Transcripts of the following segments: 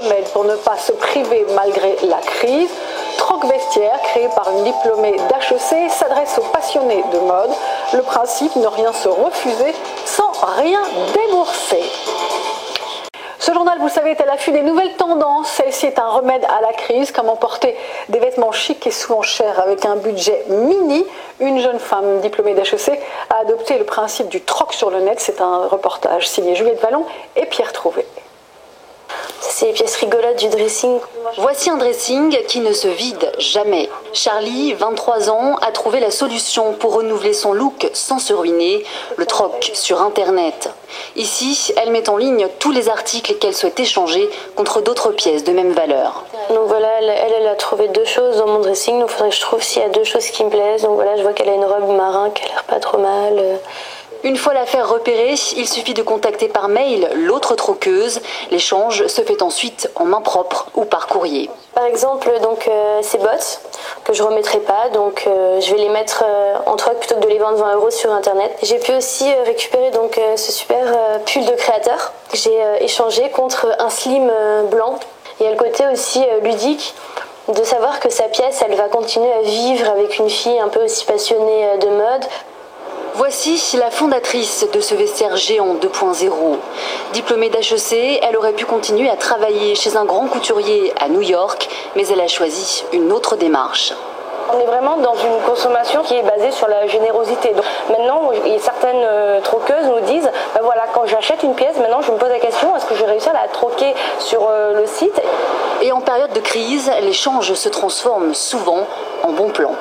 remède pour ne pas se priver malgré la crise. Troc Vestiaire, créé par une diplômée d'HEC, s'adresse aux passionnés de mode. Le principe, ne rien se refuser sans rien débourser. Ce journal, vous le savez, est à l'affût des nouvelles tendances. Celle-ci est un remède à la crise. Comment porter des vêtements chics et souvent chers avec un budget mini. Une jeune femme diplômée d'HEC a adopté le principe du troc sur le net. C'est un reportage signé Juliette Vallon et Pierre Trouvé. C'est les pièces rigolotes du dressing. Voici un dressing qui ne se vide jamais. Charlie, 23 ans, a trouvé la solution pour renouveler son look sans se ruiner, le troc sur Internet. Ici, elle met en ligne tous les articles qu'elle souhaite échanger contre d'autres pièces de même valeur. Donc voilà, elle a trouvé 2 choses dans mon dressing, donc il faudrait que je trouve s'il y a 2 choses qui me plaisent. Donc voilà, je vois qu'elle a une robe marin qui a l'air pas trop mal. Une fois l'affaire repérée, il suffit de contacter par mail l'autre troqueuse. L'échange se fait ensuite en main propre ou par courrier. Par exemple, donc ces bottes que je remettrai pas, donc je vais les mettre en troc plutôt que de les vendre 20 € sur internet. J'ai pu aussi récupérer donc ce super pull de créateur que j'ai échangé contre un slim blanc. Il y a le côté aussi ludique de savoir que sa pièce, elle va continuer à vivre avec une fille un peu aussi passionnée de mode. Voici la fondatrice de ce vestiaire géant 2.0. Diplômée d'HEC, elle aurait pu continuer à travailler chez un grand couturier à New York, mais elle a choisi une autre démarche. On est vraiment dans une consommation qui est basée sur la générosité. Donc, maintenant, certaines troqueuses nous disent, ben voilà, quand j'achète une pièce, maintenant je me pose la question, est-ce que je vais réussir à la troquer sur le site? Et en période de crise, l'échange se transforme souvent en bon plan.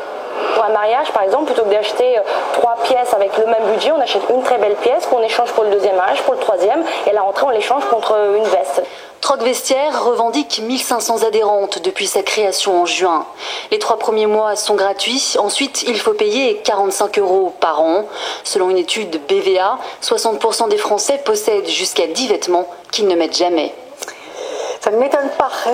Pour un mariage, par exemple, plutôt que d'acheter 3 pièces avec le même budget, on achète une très belle pièce qu'on échange pour le deuxième mariage, pour le troisième, et à la rentrée, on l'échange contre une veste. Troc Vestiaire revendique 1500 adhérentes depuis sa création en juin. Les 3 premiers mois sont gratuits. Ensuite, il faut payer 45 € par an. Selon une étude BVA, 60% des Français possèdent jusqu'à 10 vêtements qu'ils ne mettent jamais. Ça ne m'étonne pas.